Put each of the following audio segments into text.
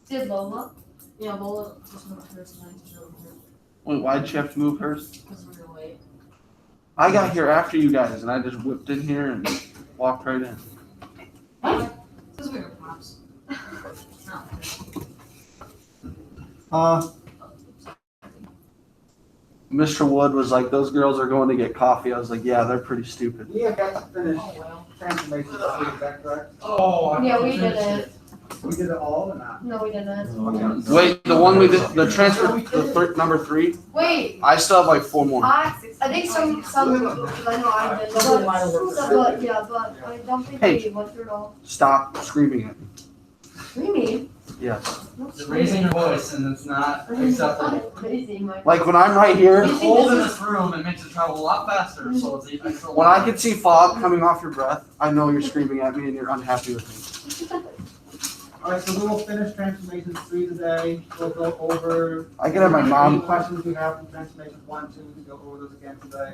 Did Lola? Yeah, Lola just moved hers tonight to show her Wait, why'd she have to move hers? because we were late. I got here after you guys, and I just whipped in here and walked right in. Because we were cops. No. Mr. Wood was like, "Those girls are going to get coffee." I was like, "Yeah, they're pretty stupid." We have got to finish Oh, well. transformation, is that correct? Oh. Yeah, we did it. We did it all or not? No, we didn't. Okay. Wait, the one we did, the transfer, number 3. Wait, I still have like 4 more. I think some, because I know I did, Some of mine are worse. but, yeah, but I don't think Hey. we went through it all. Stop screaming at me. What do you mean? Yes. You're raising your voice and it's not acceptable. Crazy, my. Like when I'm right here, It's cold in this room, it makes it travel a lot faster, so it's even. when I can see fog coming off your breath, I know you're screaming at me and you're unhappy with me. All right, so we will finish transformation 3 today. We'll go over. I can have my Any mom. questions we have from transformation 1, 2, we can go over those again today.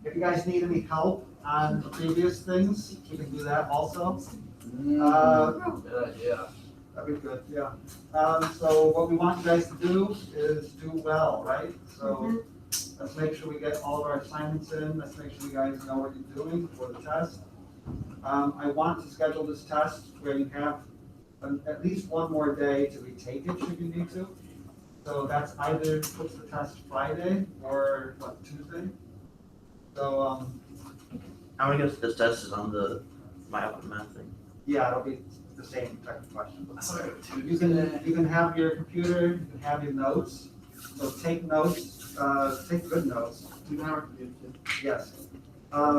If you guys need any help on the previous things, we can do that also. Good idea. That'd be good, yeah. So what we want you guys to do is do well, right? So let's make sure we get all of our assignments in. Let's make sure you guys know what you're doing for the test. I want to schedule this test where you have at least one more day to retake it should you need to. So that's either puts the test Friday or Tuesday. So, How many of this test is on the my open math thing? yeah, it'll be the same type of question. So You can have your computer, you can have your notes, so take notes, take good notes, You can have our computer too. yes.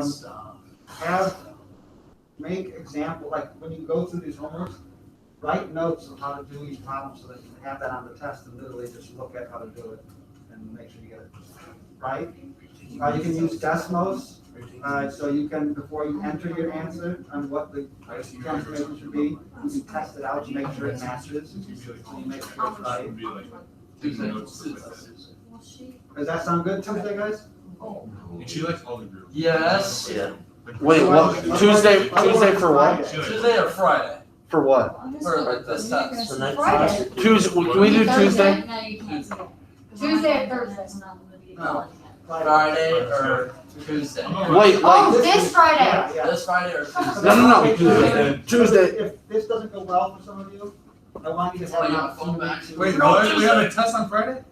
Stuff. Make example, like when you go through these homeworks, write notes of how to do each problem so that you can have that on the test and literally just look at how to do it and make sure you get it right. You can use Desmos, so you can, before you enter your answer on what the transformation should be, you can test it out to make sure it matches, so you make sure it's right. Tuesday. Does that sound good, Tuesday, guys? And she likes all the groups. Yes. Yeah. Wait, what? Tuesday for what? Tuesday or Friday For what? for this test. So next Friday. Tuesday, can we do Tuesday? No, you can't say that. Tuesday and Thursday. That's not gonna be No. Friday or Tuesday. Wait, Oh, like, this Friday. Yeah, yeah. This Friday or Tuesday. No. Tuesday. Tuesday. If this doesn't go well for some of you, I want you to have Oh, an you got opportunity phone back. to. Wait, what? We have a test on Friday?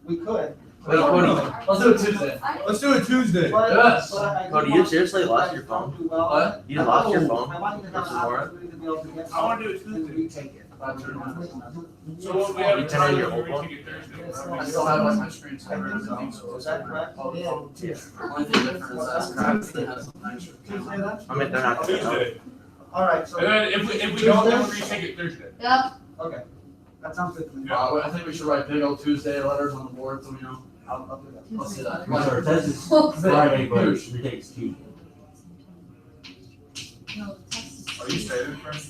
We could. Wait, Cody, let's do it Tuesday. Let's do it Tuesday. Yes. Cody, you seriously lost your phone? What? You lost your phone? I want you to have an Versus Laura? opportunity to be able to get. I wanna do it and Tuesday. retake it. So what we have You a turn on time your where we old take it I Thursday. still have like my screen saver and everything, so Is it's that correct? Only thing different is that Craftsman has some nicer Tuesday camera. then? I mean, they're not. Tuesday. All right, so, And then if we don't, then we're gonna take it Thursday. Yep. okay, that sounds good to me. I think we should write big old Tuesday letters on the board, so we know. I'll do that. Let's do that. Because our test is Friday, but we take Tuesday. No, the test is. Are you excited, friend?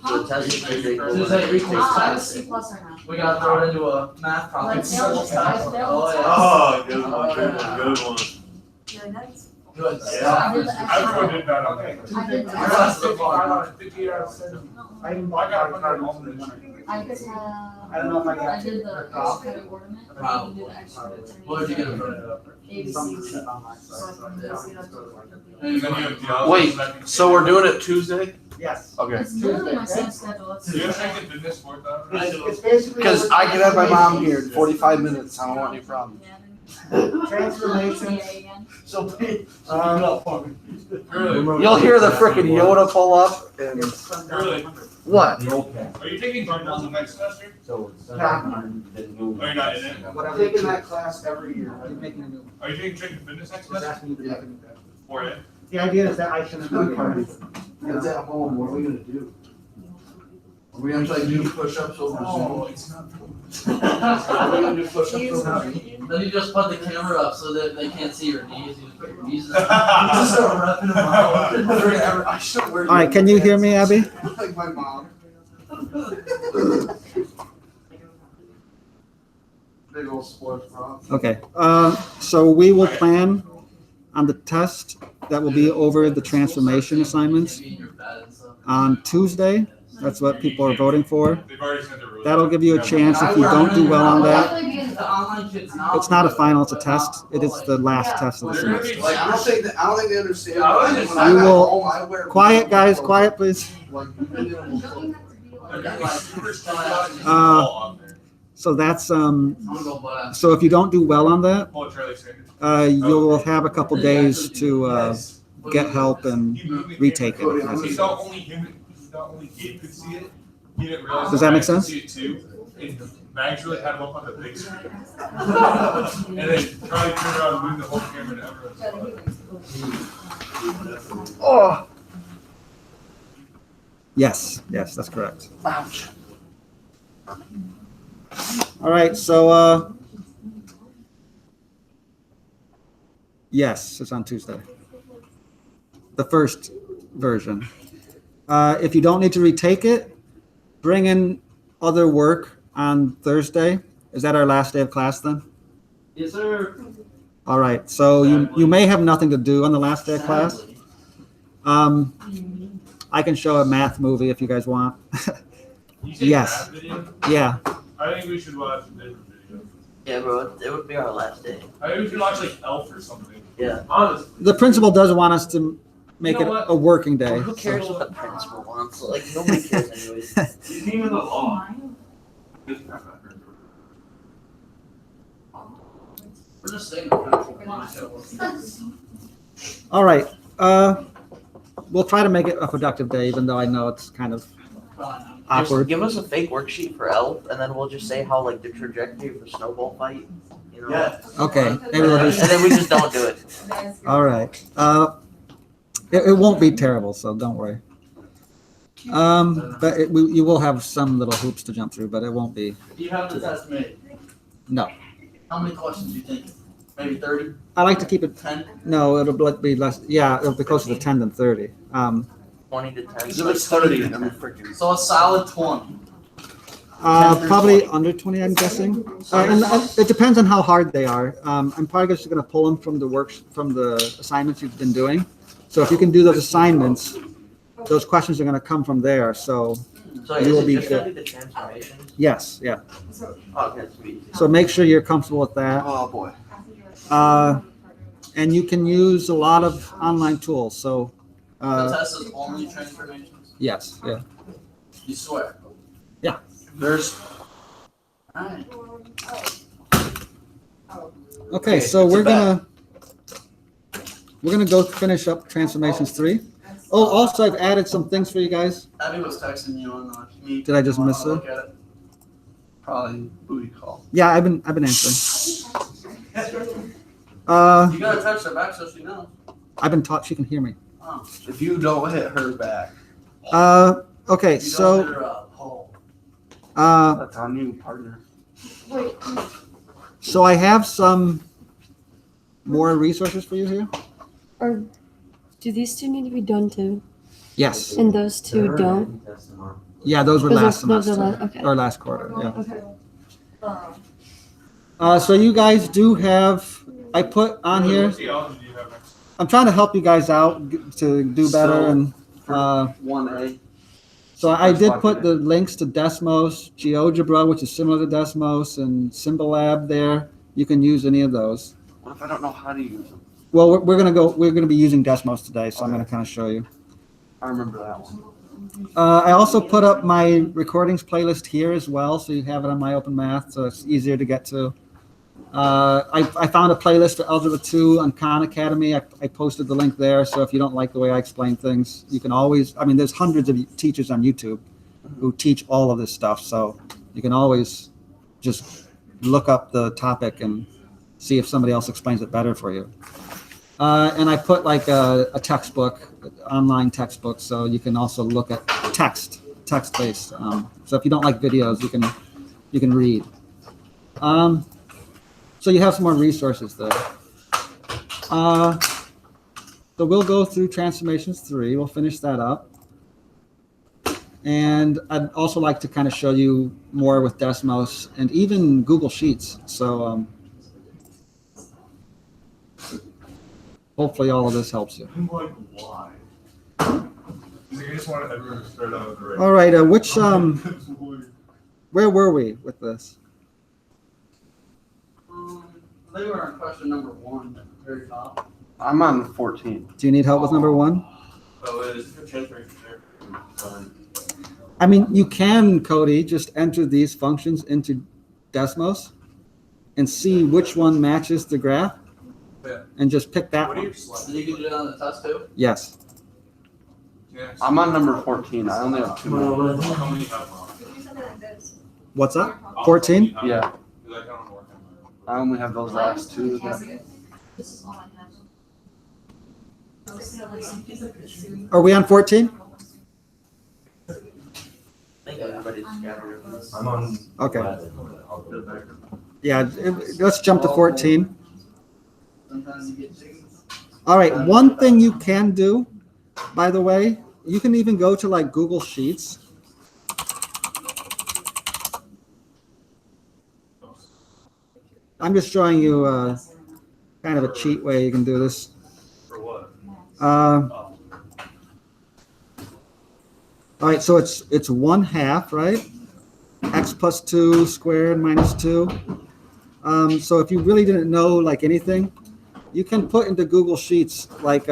So the test is Tuesday. Tuesday, retake I was test. C plus or not. We gotta throw it into a math problem. Let's fail the test. Oh, yeah. Oh, good one, good one. Yeah, that's. Good I stuff. did the extra. Everyone did that on Okay, that. Tuesday. I did the Your last extra. is fun. 50 out of 70. I didn't. I got a hundred I on I don't know if I got. I did the extra ornament, but I didn't do the extra. What did you get in front A, B, Some C, D. on my side, So I so can yeah. just get up to And then you have the Wait, so we're doing it Tuesday? Yes. Okay. It's literally my same schedule. It's. You have taken fitness for that? It's basically. Because I can have my mom here in 45 minutes. I don't want any problems. Transformation. Yeah, again. So please, Really? You'll hear the frickin' Yoda pull up and Really? what? The old cap. Are you taking journalism next semester? So it's Yeah. 700, then new. Are you not in it? I'm taking that class every year. I'm making a new one. Are you taking training fitness next Just semester? asking you to make a new one. For it? The idea is that I can. It's at home. What are we gonna do? Are we gonna try to do push-ups over Oh, it's not. Are we gonna do push-ups over Zoom? then you just put the camera up so that they can't see your knees. You just put your knees. Just start wrapping them out. I should wear. All right, can you hear me, Abby? Like my mom. Big old sports bra. Okay, so we will plan on the test that will be over the transformation assignments on Tuesday That's what people are voting for. They've already sent their rules. That'll give you a chance if you don't do well on that. The online kids now. It's not a final, it's a test. It is the last test of the They're gonna semester. be Like, I don't think they understand. Yeah, I was just- When I'm You at will- home, I wear- Quiet, guys, quiet, please. Like, They're gonna be super stressed out and Uh, all on there. So that's, I'm gonna go butt ass. so if you don't do well on that, Pull a Charlie Sanders. you'll have a couple days to, get help and retake it. He's the only human, he's the only kid could see it. He didn't realize. Does that make Max could sense? see it too. And Max really had him up on the big screen. And then Charlie turned around and moved the whole camera to everyone. Oh. Yes, that's correct. Ouch. All right, so, yes, it's on Tuesday. The first version. If you don't need to retake it, bring in other work on Thursday. Is that our last day of class then? Yes, sir. All right, so you may have nothing to do on the last day of class. I can show a math movie if you guys want. You say Yes. rap video? Yeah, I think we should watch a different video. Yeah, bro, it would be our last day. I think we should watch like Elf or something. Yeah. Honestly. the principal does want us to make You know it what? a working day. Well, who cares what the principal wants? Like, nobody cares anyways. It's even the law. We're just saying. All right, we'll try to make it a productive day, even though I know it's kind of awkward. Just give us a fake worksheet for Elf, and then we'll just say how, like, the trajectory of the snowball fight, you know? Yeah. Okay, maybe we'll And just, then we just don't do it. all right. It won't be terrible, so don't worry. But you will have some little hoops to jump through, but it won't be, You have the test made. no. How many questions do you think? Maybe 30? I like to keep it, 10? no, it'll be less, yeah, it'll be closer to 10 than 30. 20 to 10. If it's 30, then I'm freaking. So a solid 20. Probably under 20, I'm guessing. And it depends on how hard they are. I'm probably just gonna pull them from the assignments you've been doing. So if you can do those assignments, those questions are gonna come from there, so, So You is will it be just gonna good. be the transformations? yes, yeah. Oh, okay, sweet. So make sure you're comfortable with that. Oh, boy. And you can use a lot of online tools, so, The test is only transformations? yes, yeah. You swear? Yeah. There's, Alright. Okay, so we're gonna go finish up Transformations 3. Oh, also I've added some things for you guys. Abby was texting you on Meet. Did I just You wanna miss it? look at it? probably booty call. Yeah, I've been answering. You gotta text her back so she knows. I've been taught she can hear me. Oh. If you don't hit her back, Okay, You don't so, hit her up. Oh. that's our new partner. Wait, so I have some more resources for you here. Or do these two need to be done too? Yes, And those two don't? yeah, those were Those are- last those are semester, okay. or last quarter, yeah. Okay. So you guys do have, I put on What here, theology do you have next? I'm trying to help you guys out to do better, and, 1A. so I did put the links to Desmos, GeoGebra, which is similar to Desmos, and Symbolab there. You can use any of those. What if I don't know how to use them? Well, we're gonna be using Desmos today, so I'm gonna kind of show you. I remember that one. I also put up my recordings playlist here as well, so you have it on My Open Math, so it's easier to get to. I found a playlist for Algebra 2 on Khan Academy. I posted the link there, so if you don't like the way I explain things, you can always, I mean, there's hundreds of teachers on YouTube who teach all of this stuff, so you can always just look up the topic and see if somebody else explains it better for you. And I put like a textbook, online textbook, so you can also look at text-based. So if you don't like videos, you can read. So you have some more resources there. So we'll go through Transformations 3. We'll finish that up. And I'd also like to kind of show you more with Desmos and even Google Sheets. So hopefully all of this helps you. I'm like, why? Is We just wanted everyone to start out with the right. All right, where were we with this? I think we're on question number 1 at the very top. I'm on 14. Do you need help with number 1? Oh, it is transferring from there. I mean, you can, Cody, just enter these functions into Desmos and see which one matches the graph Yeah. and just pick that What do one. you, so you can do it on the test too? Yes. Yeah. I'm on number 14. I only have 2 more. How many have on? What's up? 14? Yeah, Because I don't work on I only have those last 2. This is all I have. Are we on 14? I think everybody's scattered. I'm on. Okay. Yeah, let's jump to 14. Sometimes you get chickens. All right, one thing you can do, by the way, you can even go to like Google Sheets. I'm just showing you kind of a cheat way you can do this. For what? All right, so it's 1/2, right? X plus 2 squared minus 2. So if you really didn't know like anything, you can put into Google Sheets like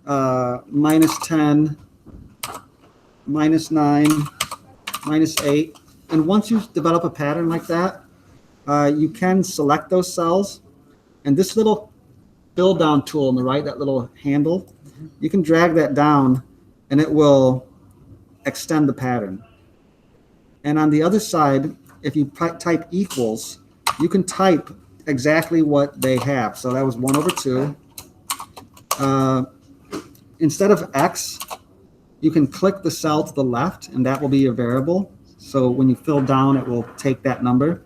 minus 10, minus 9, minus 8. And once you develop a pattern like that, you can select those cells. And this little fill down tool on the right, that little handle, you can drag that down and it will extend the pattern. And on the other side, if you type equals, you can type exactly what they have. So that was 1/2. Instead of X, you can click the cell to the left and that will be your variable. So when you fill down, it will take that number.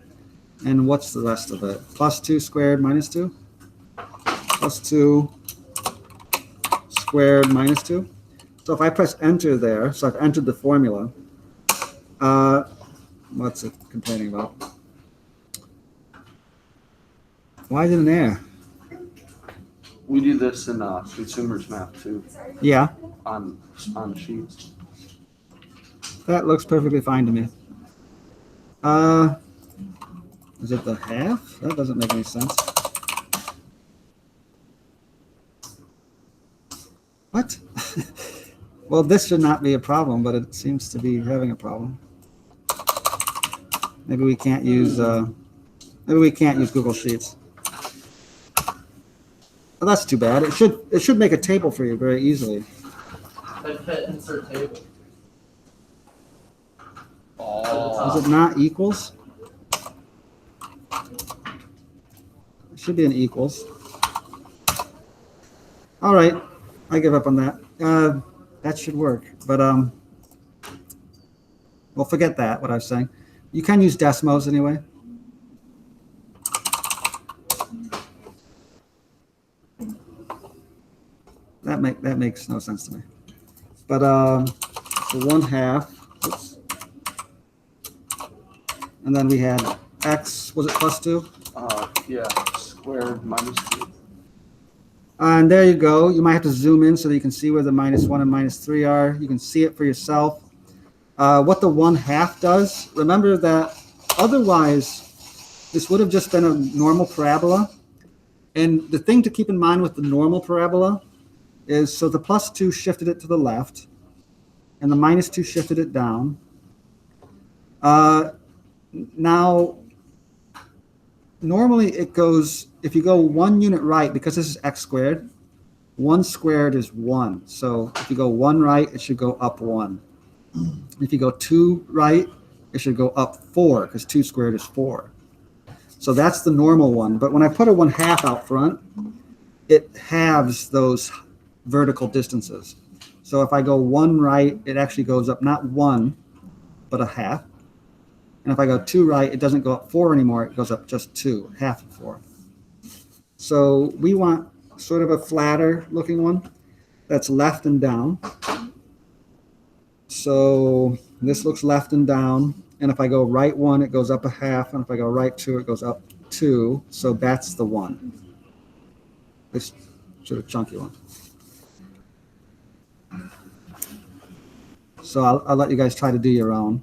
And what's the rest of it? Plus 2 squared minus 2? Plus 2 squared minus 2? So if I press enter there, so I've entered the formula, what's it complaining about? Why is it an error? We do this in Consumers Map too, Yeah, on Sheets. that looks perfectly fine to me. Is it the half? That doesn't make any sense. What? Well, this should not be a problem, but it seems to be having a problem. Maybe we can't use Google Sheets. Well, that's too bad. It should make a table for you very easily. Hit insert table. Is it not equals? It should be an equals. All right, I give up on that. That should work, but well, forget that. What I was saying. You can use Desmos anyway. That makes no sense to me. But so 1/2. Oops. And then we had X. Was it plus 2? Yeah, squared minus 2. And there you go. You might have to zoom in so that you can see where the minus 1 and minus 3 are. You can see it for yourself. What the 1/2 does, remember that otherwise this would have just been a normal parabola. And the thing to keep in mind with the normal parabola is, so the plus 2 shifted it to the left and the minus 2 shifted it down. Now, normally it goes, if you go 1 unit right, because this is x squared, 1 squared is 1. So if you go 1 right, it should go up 1. If you go 2 right, it should go up 4, because 2 squared is 4. So that's the normal one. But when I put a 1/2 out front, it halves those vertical distances. So if I go 1 right, it actually goes up not 1, but a 1/2. And if I go 2 right, it doesn't go up 4 anymore. It goes up just 2, 1/2 of 4. So we want sort of a flatter looking one that's left and down. So this looks left and down. And if I go right 1, it goes up a 1/2. And if I go right 2, it goes up 2. So that's the one. This sort of chunky one. So I'll let you guys try to do your own.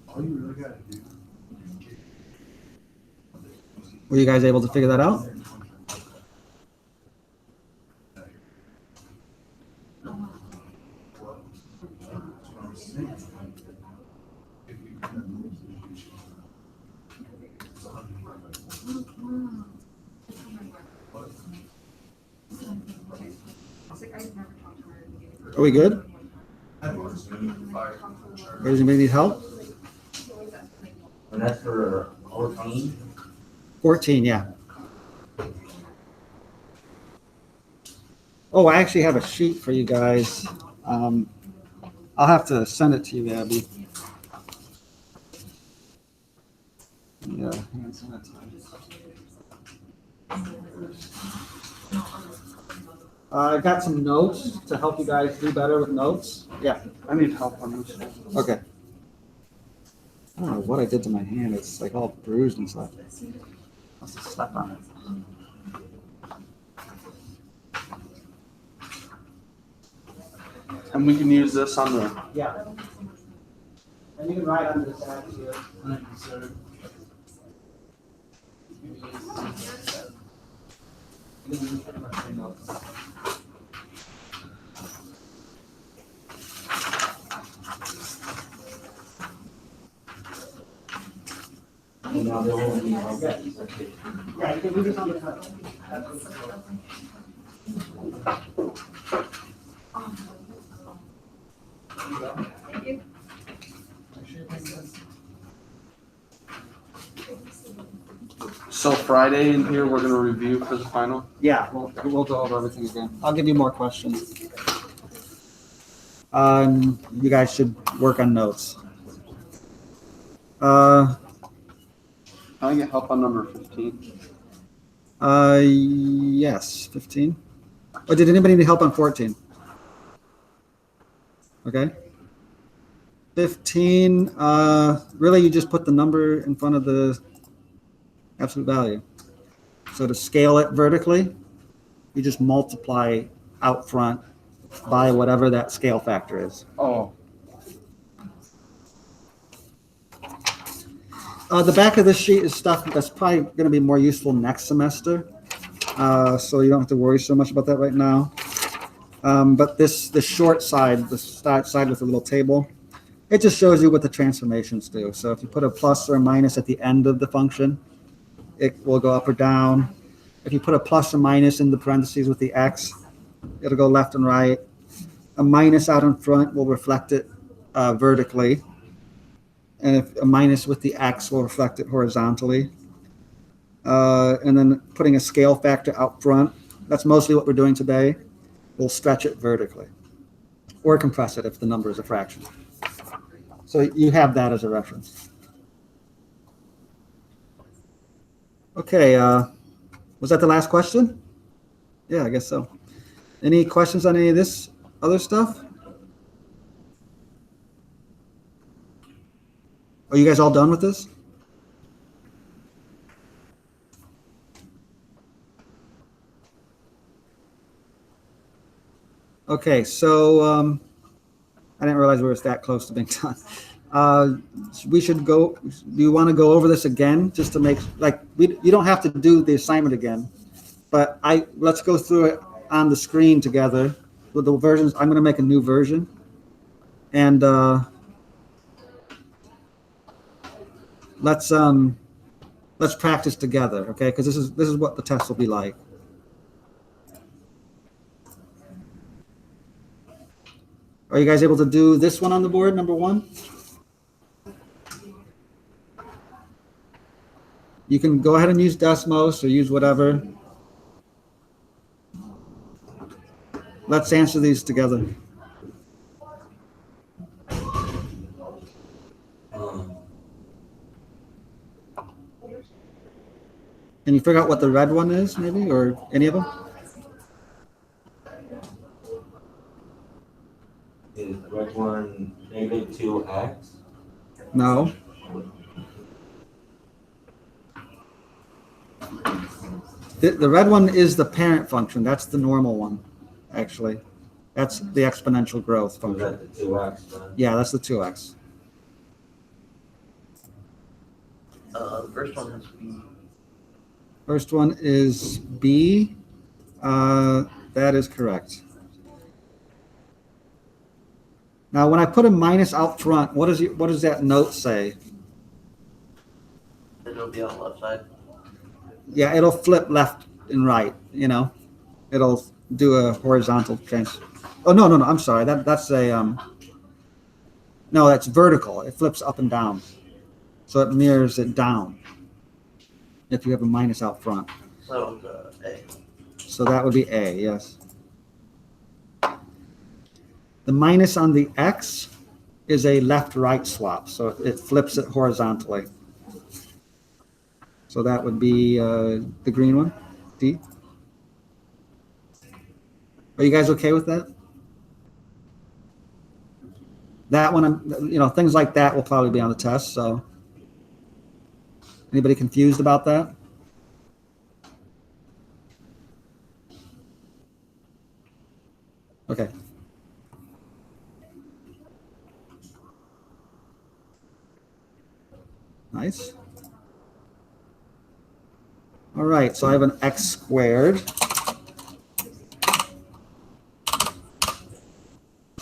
All you really gotta do. Were you guys able to figure that out? Are we good? Does anybody need help? And that's for 14? 14, yeah. Oh, I actually have a sheet for you guys. I'll have to send it to you, Abby. Yeah. hang on, send it to you. I got some notes to help you guys do better with notes. Yeah, I need help on this. okay. I don't know what I did to my hand. It's like all bruised and stuff. Must have slept on it. And we can use this on the, Yeah. And you can write on this side here. Yeah, you can leave this on the top. so Friday in here, we're gonna review for the final. Yeah, we'll go over everything again. I'll give you more questions. You guys should work on notes. Can I get help on number 15? Yes, 15. Oh, did anybody need help on 14? Okay. 15, really you just put the number in front of the absolute value. So to scale it vertically, you just multiply out front by whatever that scale factor is. Oh, The back of this sheet is stuff that's probably going to be more useful next semester. So you don't have to worry so much about that right now. But the short side, the side with the little table, it just shows you what the transformations do. So if you put a plus or a minus at the end of the function, it will go up or down. If you put a plus or minus in the parentheses with the x, it'll go left and right. A minus out in front will reflect it vertically. And if a minus with the x will reflect it horizontally. And then putting a scale factor out front, that's mostly what we're doing today. We'll stretch it vertically or compress it if the number is a fraction. So you have that as a reference. Okay, was that the last question? Yeah, I guess so. Any questions on any of this other stuff? Are you guys all done with this? Okay, so I didn't realize we were that close to being done. We should go. Do you want to go over this again, just to make you don't have to do the assignment again, but let's go through it on the screen together with the versions. I'm going to make a new version, and let's practice together, okay? Because this is what the test will be like. Are you guys able to do this one on the board, number 1? You can go ahead and use Desmos or use whatever. Let's answer these together. Can you figure out what the red one is, maybe, or any of them? Is the red one -2x? No. The red one is the parent function. That's the normal one, actually. That's the exponential growth Was function. that the 2x then? Yeah, that's the 2x. The first one is B. First one is B. That is correct. Now, when I put a minus out front, what does that note say? It'll be on the left side. Yeah, it'll flip left and right, you know. It'll do a horizontal change. Oh, no, I'm sorry. That's a, no, that's vertical. It flips up and down. So it mirrors it down if you have a minus out front. So A. So that would be A, yes. The minus on the X is a left-right swap, so it flips it horizontally. So that would be the green one, D. Are you guys okay with that? That one, you know, things like that will probably be on the test, so. Anybody confused about that? Okay. Nice. All right, so I have an x squared.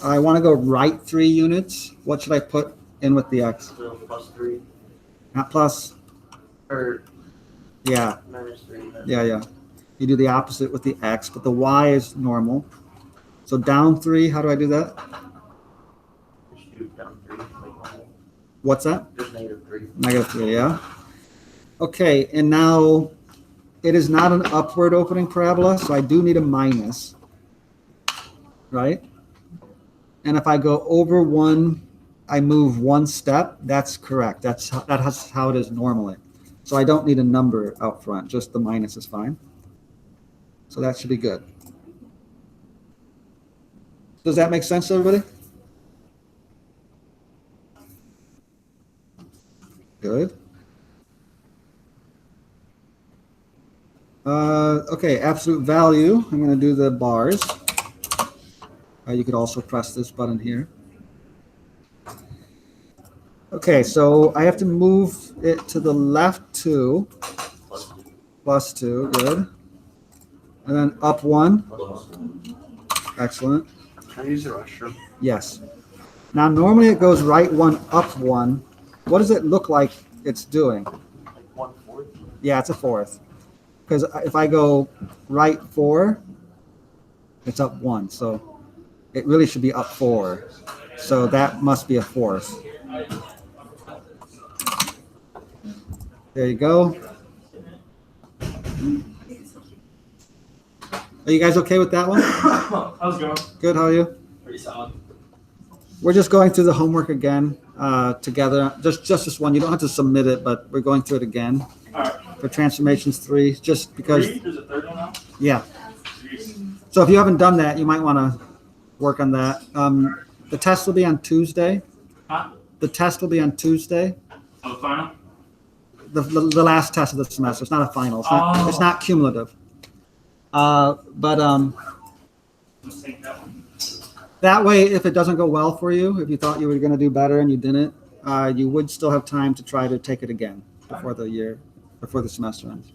I want to go right 3 units. What should I put in with the x? So +3. Not plus. Or Yeah, -3. Then. yeah. You do the opposite with the x, but the y is normal. So down 3, how do I do that? Just do down 3. Like normal. What's that? Just -3. -3, yeah. Okay, and now it is not an upward opening parabola, so I do need a minus, right? And if I go over 1, I move 1 step. That's correct. That's how it is normally. So I don't need a number out front. Just the minus is fine. So that should be good. Does that make sense to everybody? Good. Okay, absolute value. I'm going to do the bars. You could also press this button here. Okay, so I have to move it to the left 2, +2, good. And then up 1, excellent. Can I use the restroom? Yes. Now, normally it goes right 1, up 1. What does it look like it's doing? Like 1/4. Yeah, it's a fourth. Because if I go right 4, it's up 1. So it really should be up 4. So that must be a fourth. There you go. Are you guys okay with that one? How's it going? Good, how are you? Pretty solid. We're just going through the homework again together. Just this one. You don't have to submit it, but we're going through it again. All right. For transformations 3, just because, There's a third one now? yeah. Jeez. So if you haven't done that, you might want to work on that. The test will be on Tuesday. Huh? The test will be on Tuesday. Oh, the final? The last test of the semester. It's not a final. Oh. It's not cumulative. But Let's take that one. that way, if it doesn't go well for you, if you thought you were going to do better and you didn't, you would still have time to try to take it again before the semester ends.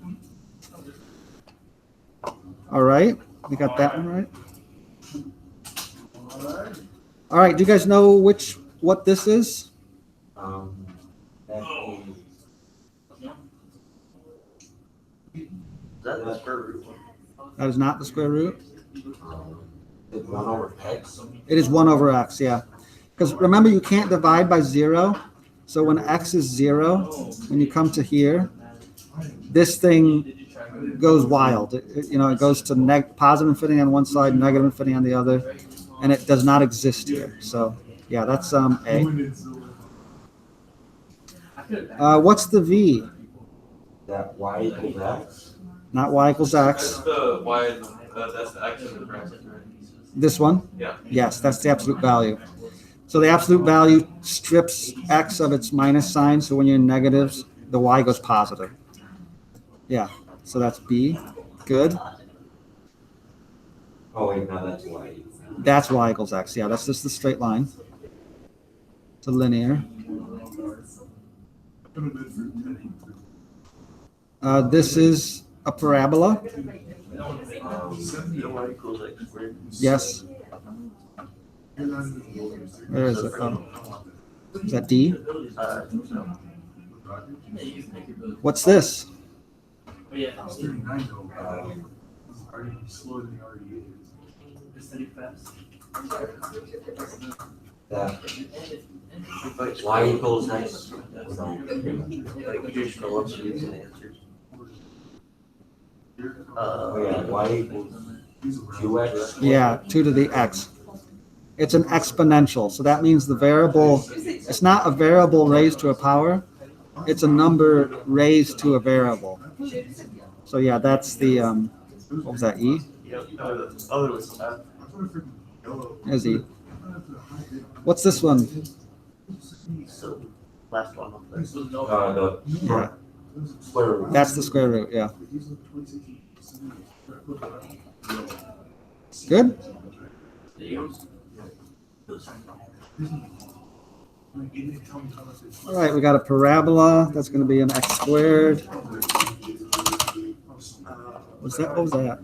All right, we got that one right. All right, do you guys know what this is? That Is that the square root one? That is not the square root. is 1 over x. It is 1 over x, yeah. Because remember, you can't divide by 0. So when x is 0, when you come to here, this thing goes wild. It goes to positive infinity on one side, negative infinity on the other, and it does not exist here. So yeah, that's A. What's the V? That y equals x. Not y equals x. the y, that's the x in the bracket. This one? Yeah. Yes, that's the absolute value. So the absolute value strips x of its minus sign. So when you're in negatives, the y goes positive. Yeah, so that's B. Good. Oh, wait, no, that's y. That's y equals x. Yeah, that's just the straight line. It's a linear. This is a parabola. Y equals x squared. Yes. Where is it? Oh. Is that D? No. What's this? But yeah, That y equals x. Like you just fill up these answers. Oh, yeah, y equals 2x. Yeah, 2 to the x. It's an exponential, so that means the variable, it's not a variable raised to a power, it's a number raised to a variable. So yeah, that's the, what was that, E? Yep. Other was There's E. What's this one? so last one up there. The Yeah, square root. that's the square root, yeah. Good? All right, we got a parabola, that's gonna be an x squared. What was that?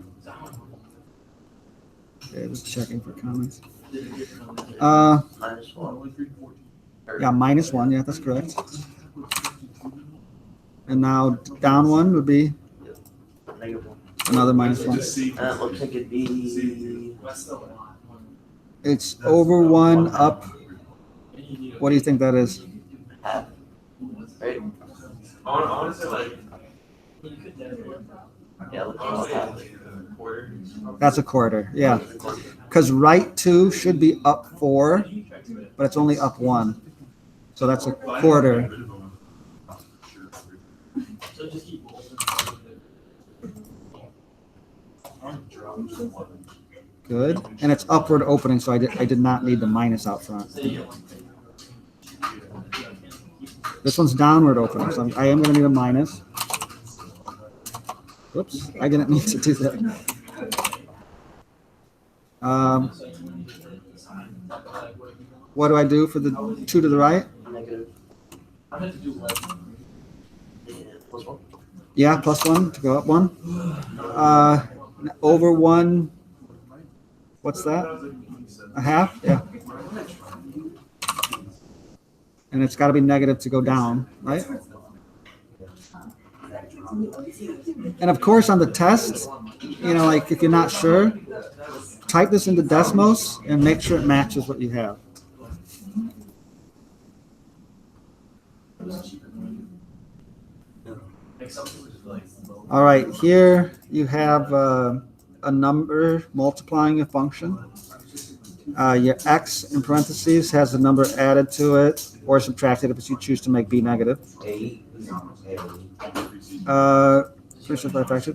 Okay, just checking for comments. Minus 1. Yeah, -1, yeah, that's correct. And now down 1 would be Negative 1. another -1. It looks like it'd be It's over 1 up, what do you think that is? half. Right? I want to say like Yeah, it looks like half. quarter. That's a quarter, yeah. Because right 2 should be up 4, but it's only up 1. So that's a quarter. so just keep. Good. And it's upward opening, so I did not need the minus out front. This one's downward opening, so I am going to need a minus. Whoops, I didn't need to do that. What do I do for the 2 to the right? Negative. I have to do less. Yeah, plus 1. Yeah, +1 to go up 1. Over 1, what's that? A half? Yeah. And it's got to be negative to go down, right? And of course, on the test, like if you're not sure, type this into Desmos and make sure it matches what you have. All right, here you have a number multiplying a function. Your x in parentheses has a number added to it or subtracted if you choose to make b negative.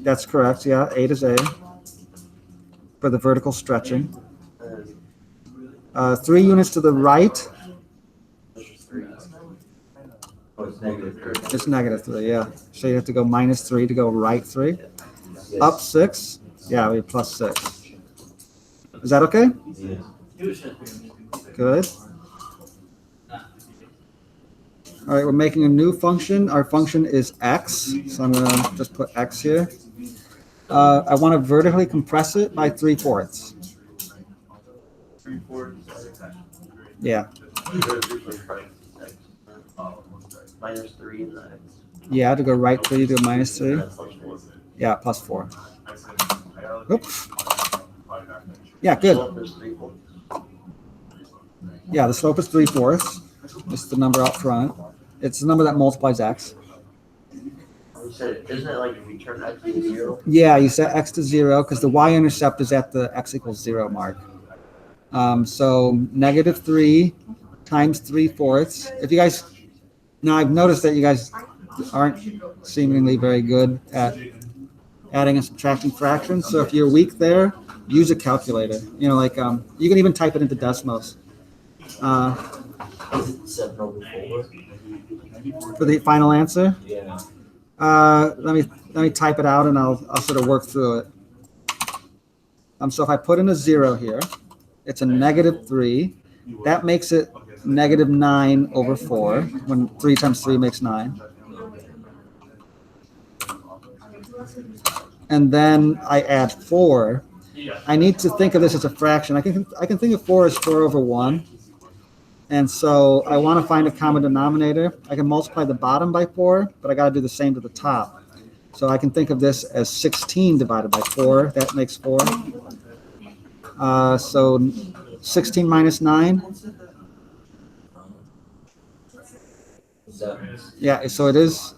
That's correct, yeah, 8 is A for the vertical stretching. 3 units to the right Oh, it's negative 3. is -3, yeah. So you have to go -3 to go right 3. Up 6, yeah, we have +6. Is that okay? Yes. Good. All right, we're making a new function. Our function is x, so I'm gonna just put x here. I want to vertically compress it by 3/4. Yeah, Minus 3 and the x. yeah, to go right 3 to -3. That's plus 4. Yeah, +4. Oops. Yeah, good. Slope is 3/4. Yeah, the slope is 3/4. This is the number out front. It's the number that multiplies x. You said, isn't it like if you turn x to 0? Yeah, you set x to 0 because the y-intercept is at the x equals 0 mark. So -3 times 3/4. If you guys, now I've noticed that you guys aren't seemingly very good at adding and subtracting fractions. So if you're weak there, use a calculator. You can even type it into Desmos. Is it 7 over 4? For the final answer, Yeah. Let me type it out and I'll sort of work through it. So if I put in a 0 here, it's a -3. That makes it -9 over 4, when 3 times 3 makes 9. And then I add 4. I need to think of this as a fraction. I can think of 4 as 4 over 1. And so I want to find a common denominator. I can multiply the bottom by 4, but I got to do the same to the top. So I can think of this as 16 divided by 4. That makes 4. So 16 minus 9. Yeah, so it is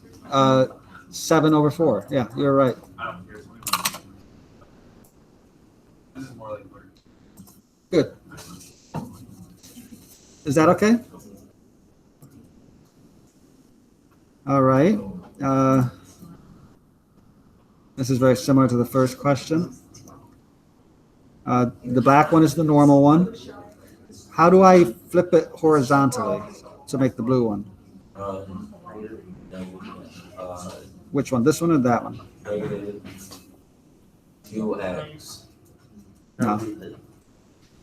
7 over 4. Yeah, you're right. I don't care. This is more like. Good. Is that okay? All right. This is very similar to the first question. The black one is the normal one. How do I flip it horizontally to make the blue one? Which one? This one or that one? -2x. No.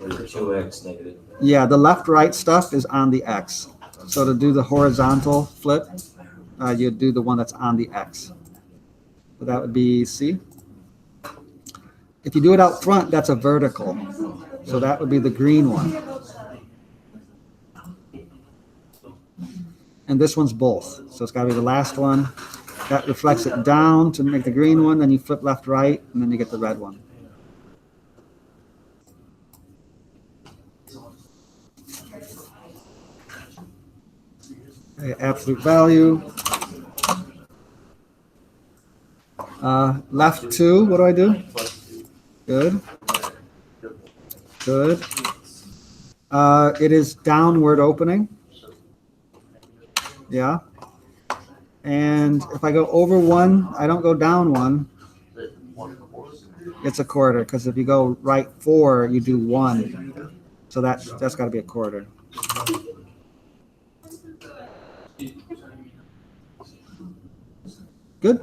Or 2x negative. Yeah, the left-right stuff is on the x. So to do the horizontal flip, you do the one that's on the x. So that would be C. If you do it out front, that's a vertical. So that would be the green one. And this one's both. So it's got to be the last one. That reflects it down to make the green one. Then you flip left, right, and then you get the red one. Okay, absolute value. Left 2, what do I do? Good. Good. It is downward opening. Yeah. And if I go over 1, I don't go down 1. It's a quarter, because if you go right 4, you do 1. So that's got to be a quarter. Good.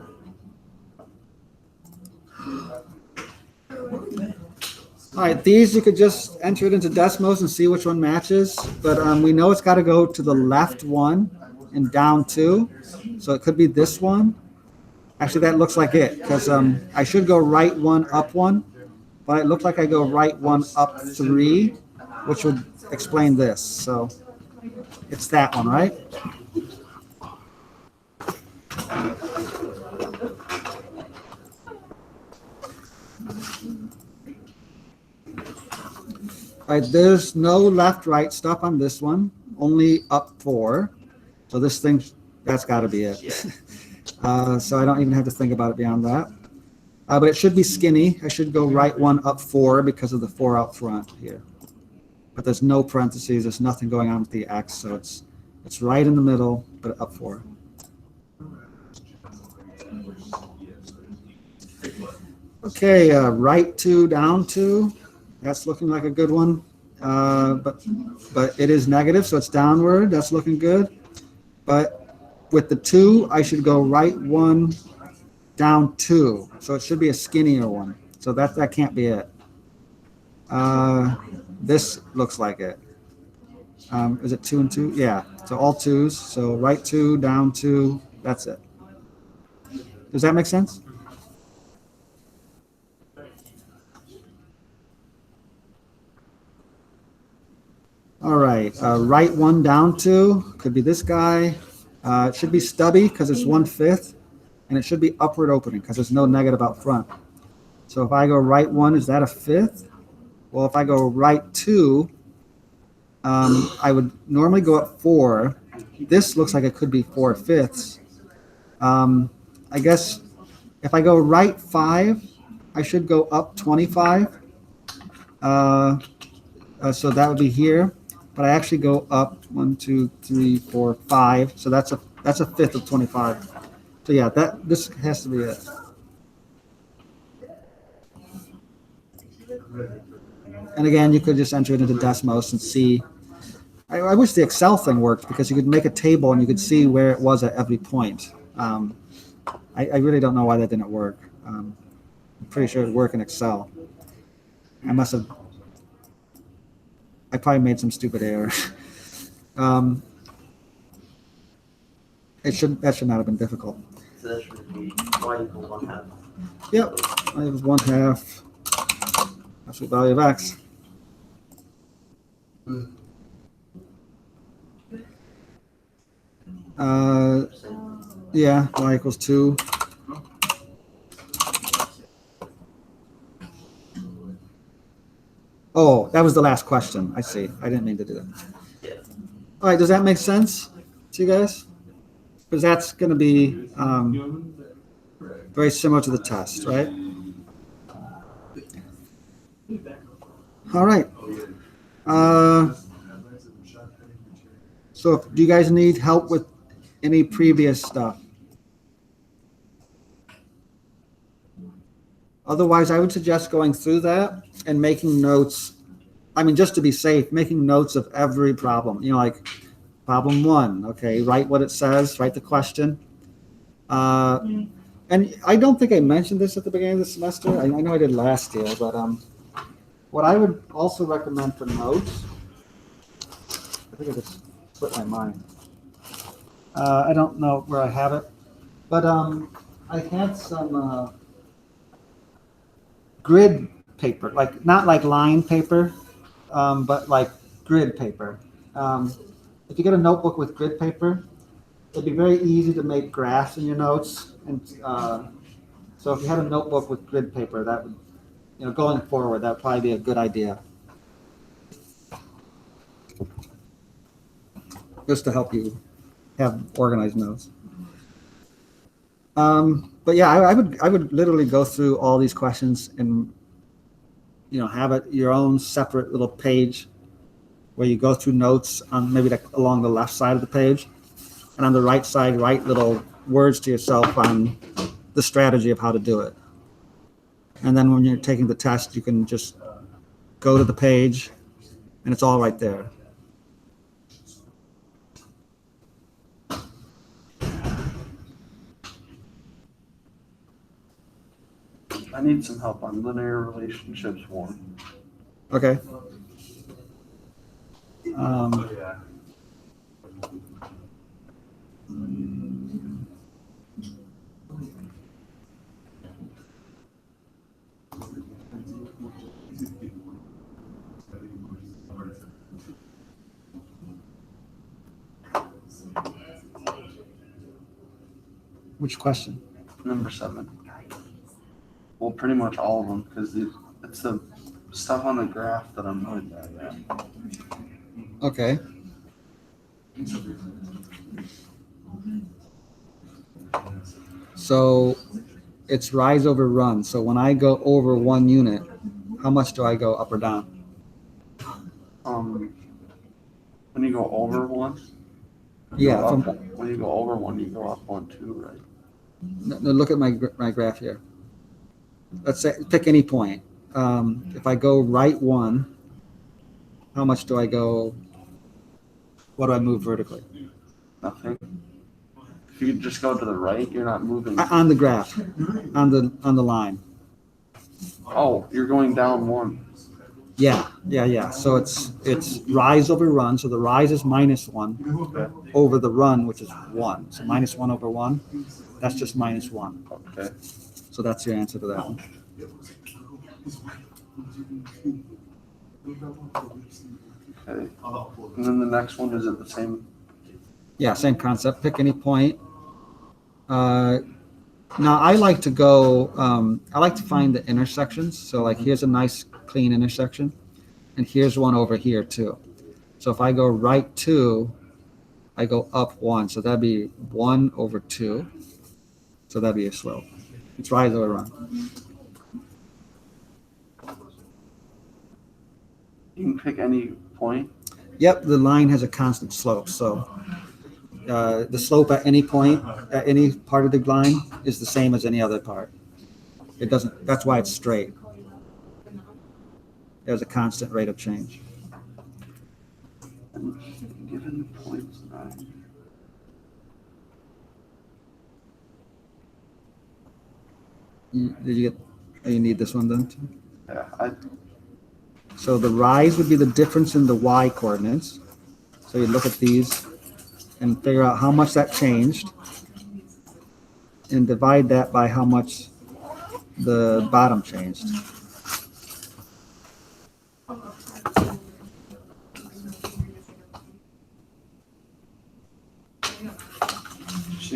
All right, these you could just enter it into Desmos and see which one matches, but we know it's got to go to the left 1 and down 2, so it could be this one. Actually, that looks like it, because I should go right 1, up 1, but it looks like I go right 1, up 3, which would explain this. So it's that one, right? All right, there's no left-right stuff on this one, only up 4. So this thing, that's got to be it. So I don't even have to think about it beyond that. But it should be skinny. I should go right 1, up 4 because of the 4 out front here. But there's no parentheses. There's nothing going on with the x, so it's right in the middle, but up 4. Okay, right 2, down 2. That's looking like a good one, but it is negative, so it's downward. That's looking good. But with the 2, I should go right 1, down 2. So it should be a skinnier one. So that can't be it. This looks like it. Is it 2 and 2? Yeah. So all 2s. So right 2, down 2. That's it. Does that make sense? All right, right 1, down 2, could be this guy. It should be stubby because it's 1/5, and it should be upward opening because there's no negative out front. So if I go right 1, is that a 5th? Well, if I go right 2, I would normally go up 4. This looks like it could be 4/5. I guess if I go right 5, I should go up 25. So that would be here. But I actually go up 1, 2, 3, 4, 5. So that's a 5th of 25. So yeah, this has to be it. And again, you could just enter it into Desmos and see. I wish the Excel thing worked because you could make a table and you could see where it was at every point. I really don't know why that didn't work. I'm pretty sure it would work in Excel. I probably made some stupid error. That should not have been difficult. So that should be y equals 1/2. Yep, I have 1/2 absolute value of x. Yeah, y equals 2. Oh, that was the last question. I see. I didn't mean to do that. Yeah. All right, does that make sense to you guys? Because that's going to be very similar to the test, right? All right. So do you guys need help with any previous stuff? Otherwise, I would suggest going through that and making notes. I mean, just to be safe, making notes of every problem. You know, like problem 1, okay, write what it says, write the question. And I don't think I mentioned this at the beginning of the semester. I know I did last year, but what I would also recommend for notes, I think I just slipped my mind. I don't know where I have it, but I had some grid paper, like not like line paper, but like grid paper. If you get a notebook with grid paper, it'd be very easy to make graphs in your notes. And so if you had a notebook with grid paper, that would, you know, going forward, that would probably be a good idea. Just to help you have organized notes. But yeah, I would literally go through all these questions and, you know, have it your own separate little page where you go through notes on maybe like along the left side of the page, and on the right side, write little words to yourself on the strategy of how to do it. And then when you're taking the test, you can just go to the page and it's all right there. I need some help on linear relationships 1. Okay. Which question? Number 7. Well, pretty much all of them, because it's the stuff on the graph that I'm really bad at. Okay. So it's rise over run. So when I go over 1 unit, how much do I go up or down? When you go over 1, Yeah. when you go over 1, you go up 1 too, right? No, look at my graph here. Let's say pick any point. If I go right 1, how much do I go? What do I move vertically? Nothing. If you just go to the right, you're not moving. On the graph, on the line. Oh, you're going down 1. Yeah. So it's rise over run. So the rise is -1 over the run, which is 1. So -1 over 1, that's just -1. Okay. So that's your answer to that one. Okay. And then the next one, is it the same? Yeah, same concept. Pick any point. Now I like to go, I like to find the intersections. So like here's a nice clean intersection, and here's one over here too. So if I go right 2, I go up 1. So that'd be 1 over 2. So that'd be a slope. It's rise over run. You can pick any point. Yep, the line has a constant slope. So the slope at any point, at any part of the line is the same as any other part. It doesn't, that's why it's straight. There's a constant rate of change. Given points 9. Did you get, oh, you need this one then? too? Yeah, So the rise would be the difference in the y coordinates. So you look at these and figure out how much that changed and divide that by how much the bottom changed.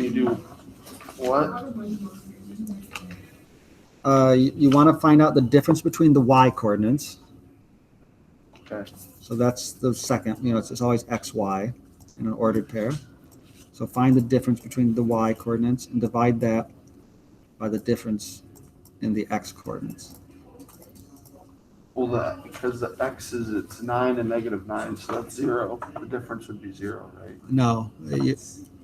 so you do what? You want to find out the difference between the y coordinates. Okay. So that's the second, it's always x, y in an ordered pair. So find the difference between the y coordinates and divide that by the difference in the x coordinates. Well, because the x it's 9 and -9, so that's 0. The difference would be 0, right? No,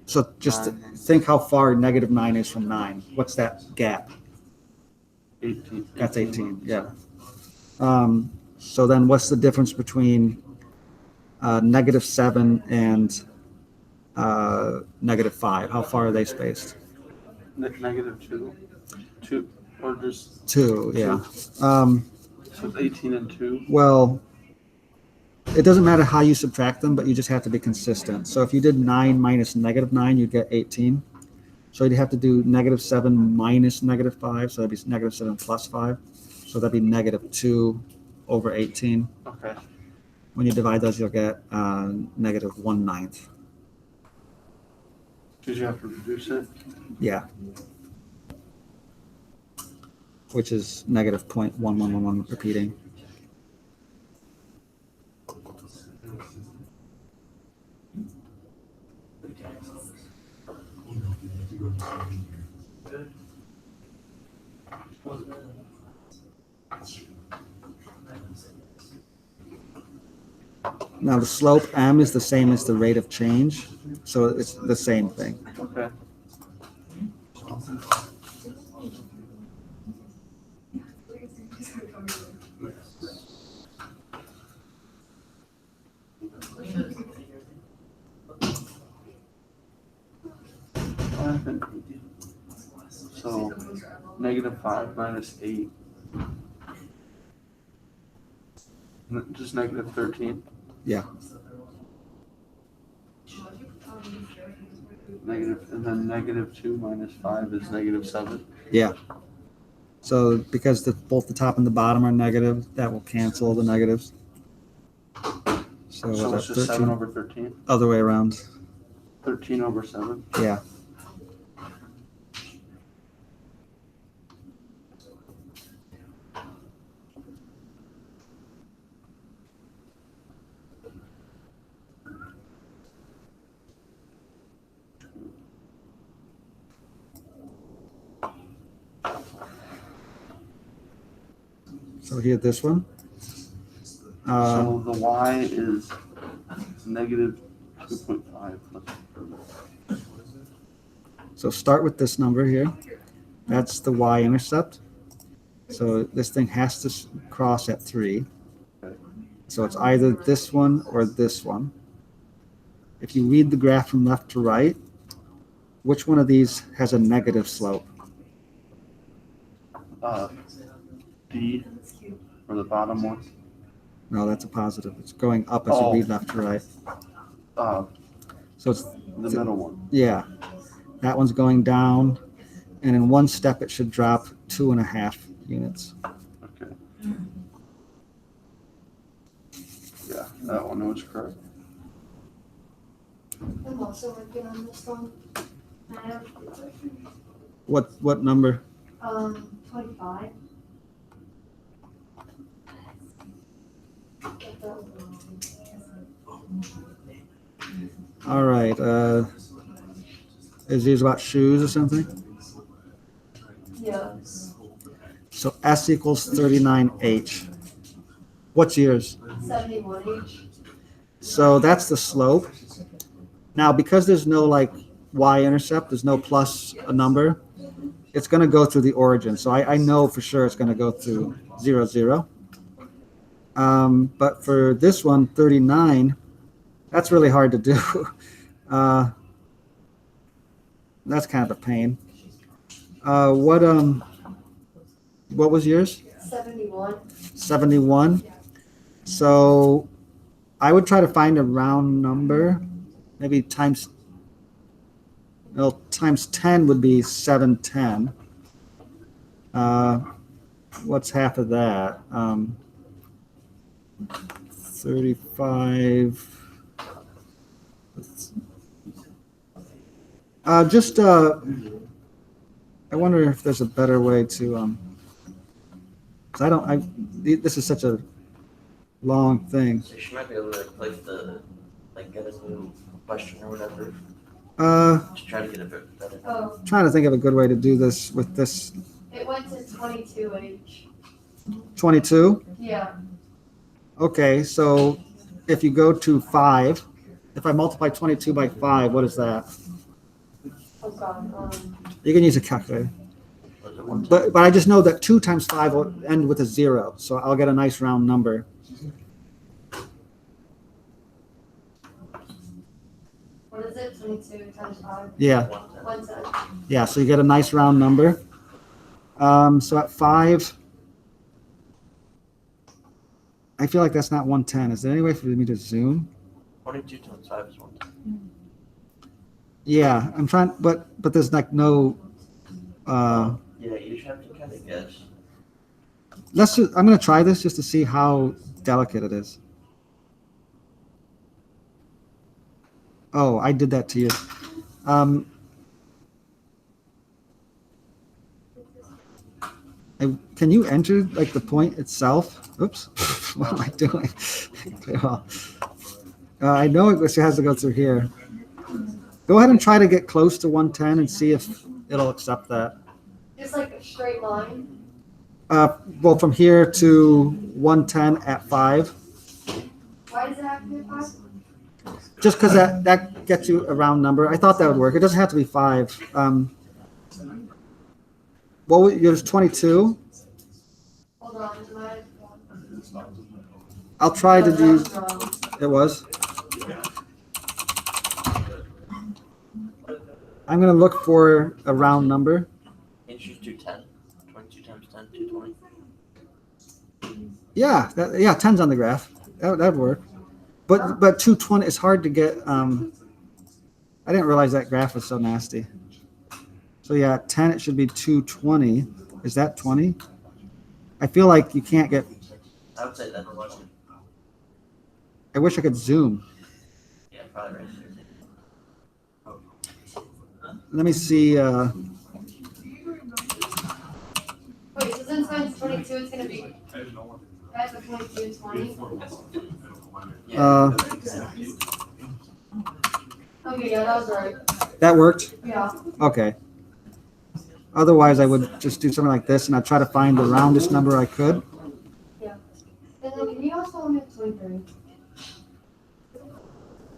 so just think how far -9 is from 9. What's that gap? 18. That's 18, yeah. So then what's the difference between -7 and -5? How far are they spaced? -2. 2, or just, 2, yeah. so it's 18 and 2. Well, it doesn't matter how you subtract them, but you just have to be consistent. So if you did 9 minus -9, you'd get 18. So you'd have to do -7 minus -5, so that'd be -7 plus 5. So that'd be -2 over 18. Okay. When you divide those, you'll get -1/9. Did you have to reduce it? Yeah. Which is -0.1111 repeating. Now the slope m is the same as the rate of change, so it's the same thing. Okay. So -5 minus 8. Just -13. Yeah. And then -2 minus 5 is -7. Yeah. So because both the top and the bottom are negative, that will cancel the negatives. So So what's it's that, just 7 13? over 13. Other way around. 13 over 7. Yeah. So here, this one. So the y is -2.5. So start with this number here. That's the y-intercept. So this thing has to cross at 3. So it's either this one or this one. If you read the graph from left to right, which one of these has a negative slope? D, or the bottom one. No, that's a positive. It's going up as you read left to right. So it's The middle one. yeah, that one's going down, and in one step it should drop 2.5 units. Okay. Yeah, that one was correct. I'm also working on this one. I have What number? 25. All right. Is these about shoes or something? Yeah. So S equals 39H. What's yours? 71 each. So that's the slope. Now, because there's no like y-intercept, there's no plus a number, it's going to go through the origin. So I know for sure it's going to go through 0, 0. But for this one, 39, that's really hard to do. That's kind of a pain. what was yours? 71. 71. So I would try to find a round number, maybe times 10 would be 710. What's half of that? 35. I wonder if there's a better way to, 'cause this is such a long thing. So she might be able to click get a new question or whatever. Just try to get a bit better. Oh, Trying to think of a good way to do this with this it went to 22H. 22. Yeah. Okay, so if you go to 5, if I multiply 22 by 5, what is that? Oh God. You can use a calculator. Was it one? But I just know that 2 times 5 will end with a 0, so I'll get a nice round number. What is it? 22 times 5. Yeah, 110. yeah, so you get a nice round number. So at 5, I feel like that's not 110. Is there any way for me to zoom? 22 times 5 is 1. Yeah, I'm trying, but there's like no, Yeah, you just have to kind of guess. I'm gonna try this just to see how delicate it is. Oh, I did that to you. Can you enter like the point itself? Oops, what am I doing? Okay, well, I know it has to go through here. Go ahead and try to get close to 110 and see if it'll accept that. Just like a straight line. Well, from here to 110 at 5. Why does it have to be 5? Just because that gets you a round number. I thought that would work. It doesn't have to be 5. Well, yours 22. Hold on. I'll try to do. That's wrong. It was. I'm gonna look for a round number. Can't you just do 10? 22 times 10, 220. Yeah, 10's on the graph. That'd work. But 220 is hard to get. I didn't realize that graph was so nasty. So yeah, 10 it should be 220. Is that 20? I feel like you can't get. I would say that's 1. I wish I could zoom. Yeah, probably right there. Let me see. Wait, so then times 22 it's going to be. That's a 22, 20. Okay, yeah, that was right. That worked. Yeah. Okay. Otherwise, I would just do something like this, and I'd try to find the roundest number I could. And then can you also only have 23?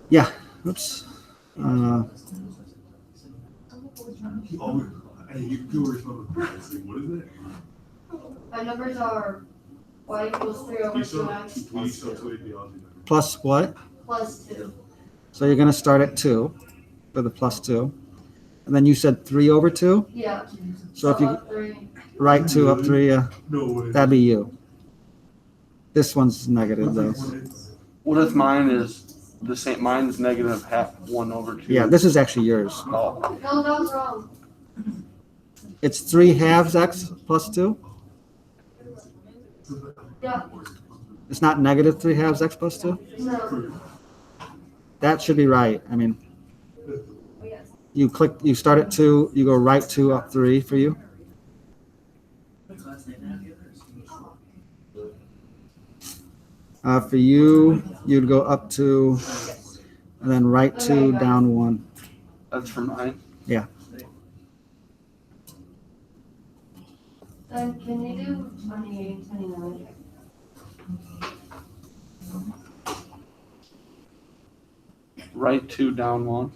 Yeah. Oops. Oh, hey, you do respond to the what is it? My numbers are y equals 3 over 2x plus 2 Plus what? plus 2. So you're going to start at 2 for the plus 2. And then you said 3 over 2? Yeah. So if you up 3. write 2 up 3, No way. that'd be you. This one's negative, though. What if mine is the same? Mine's negative half 1 over 2. Yeah, this is actually yours. Oh, No, that was wrong. It's 3 halves x plus 2? Yeah. It's not negative 3 halves x plus 2? No. That should be right. I mean, Oh, yes. you start at 2, you go right 2 up 3 for you. For you, you'd go up 2, and then right 2, Okay, down 1. that's for mine. Then can you do 28, 29? Right 2, down 1.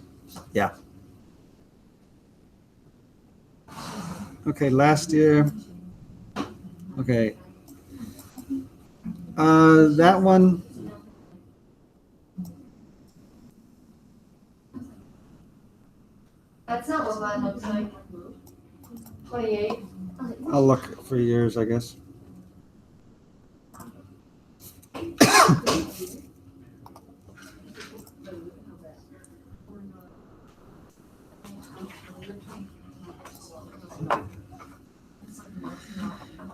Okay, last year. Okay. That one. That's not what mine looks like. 28. I'll look for years, I guess.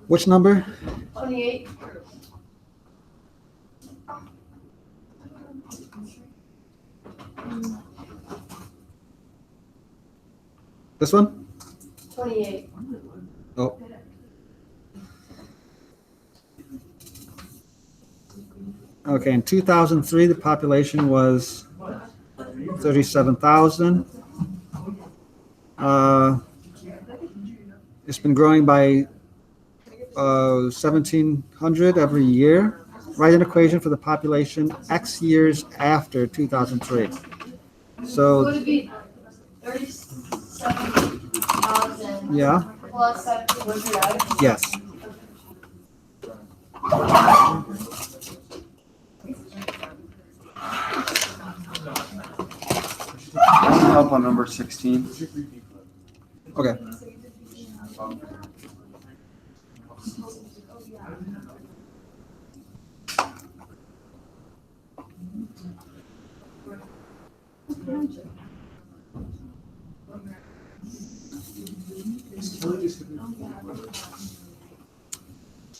Which number? 28. This one? 28. Oh. Okay, in 2003, the population was 37,000. It's been growing by 1,700 every year. Write an equation for the population X years after 2003. So, Would it be 37,000 yeah, plus 1,700? yes. Help on number 16. Okay.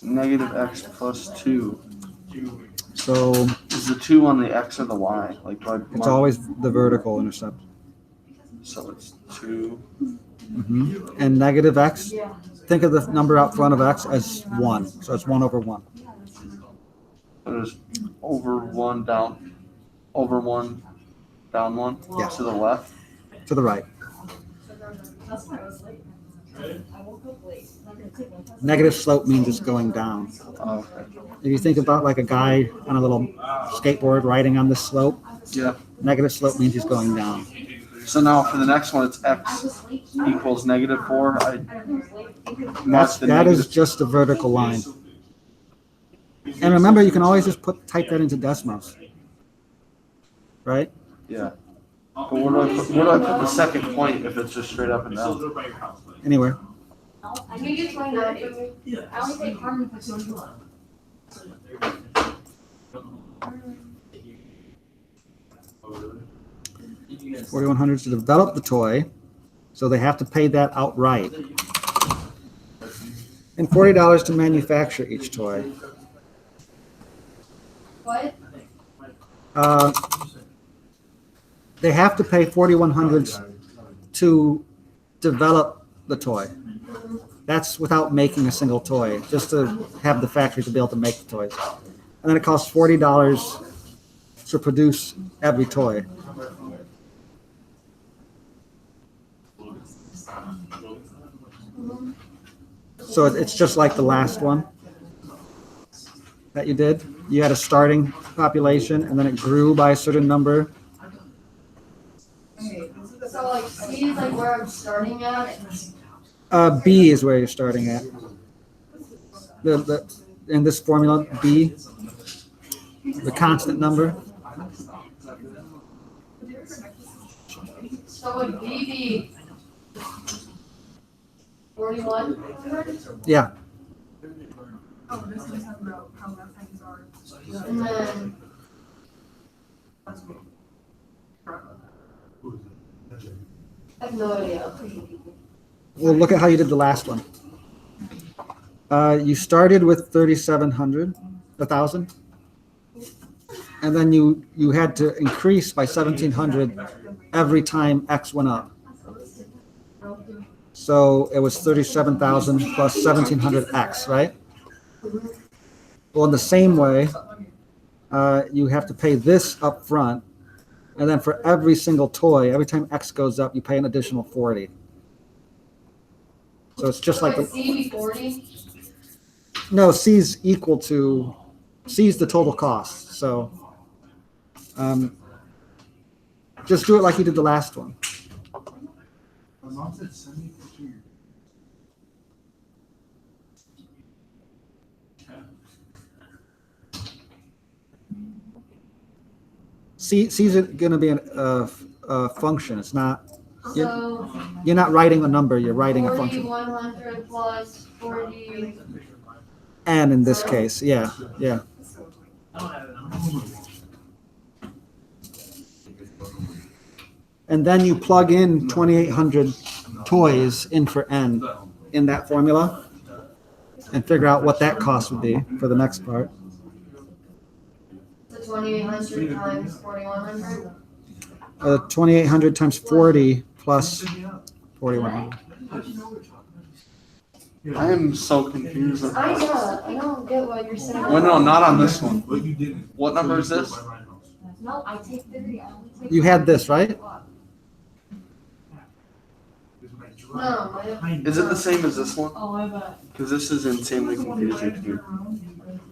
Negative x plus 2. So Is the 2 on the x or the y? Like, do I it's mark- always the vertical intercept. So it's 2. And negative x, think of the number out front of x as 1. So it's 1 over 1. There's over 1 down, over 1 down 1? Yes. To the left? To the right. Negative slope means it's going down. Oh, okay. If you think about like a guy on a little skateboard riding on this slope, Yeah. negative slope means he's going down. So now for the next one, it's x equals negative 4. I mark the That is negative. just a vertical line. And remember, you can always just type that into decimals. Right? Yeah. But where do I put the second point if it's just straight up and down? Anywhere. Can you get 29 for me? I only take carbon for 21. 4,100 to develop the toy, so they have to pay that outright. And $40 to manufacture each toy. What? They have to pay 4,100 to develop the toy. That's without making a single toy, just to have the factory to be able to make the toys. And then it costs $40 to produce every toy. So it's just like the last one that you did. You had a starting population and then it grew by a certain number. So like C is like where I'm starting at. B is where you're starting at. In this formula, B, the constant number. So would B be 41? Yeah. And then I have no idea. Well, look at how you did the last one. You started with 3,700, 1,000, and then you had to increase by 1,700 every time X went up. So it was 37,000 plus 1,700X, right? Well, in the same way, you have to pay this up front, and then for every single toy, every time X goes up, you pay an additional 40. So it's just like Would the, C be 40? no, C's equal to, C's the total cost. So just do it like you did the last one. C's going to be a function. It's not So You're not writing a number, you're writing a 4,100 function. plus 40. And in this case, yeah. And then you plug in 2,800 toys in for n in that formula and figure out what that cost would be for the next part. So 2,800 times 4,100. 2,800 times 40 plus 4,100. I am so confused. I don't get what you're saying. Well, no, not on this one. But you didn't. What number is this? No, I take 30, I only take. You had this, right? No. Is it the same as this one? Oh, I bet. Because this is insanely confusing to me.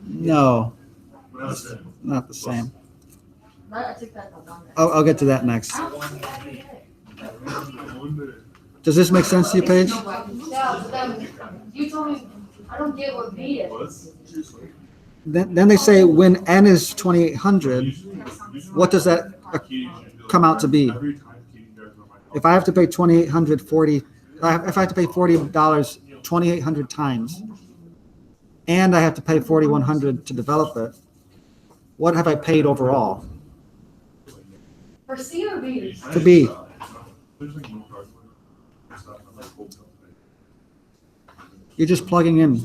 No, not the same. I took that the one. I'll get to that next. Does this make sense to you, Paige? Yeah, but then you told me, I don't get what B is. Then they say when n is 2,800, what does that come out to be? If I have to pay 2,840, if I have to pay $40 2,800 times, and I have to pay 4,100 to develop it, what have I paid overall? For C or B? To B. You're just plugging in.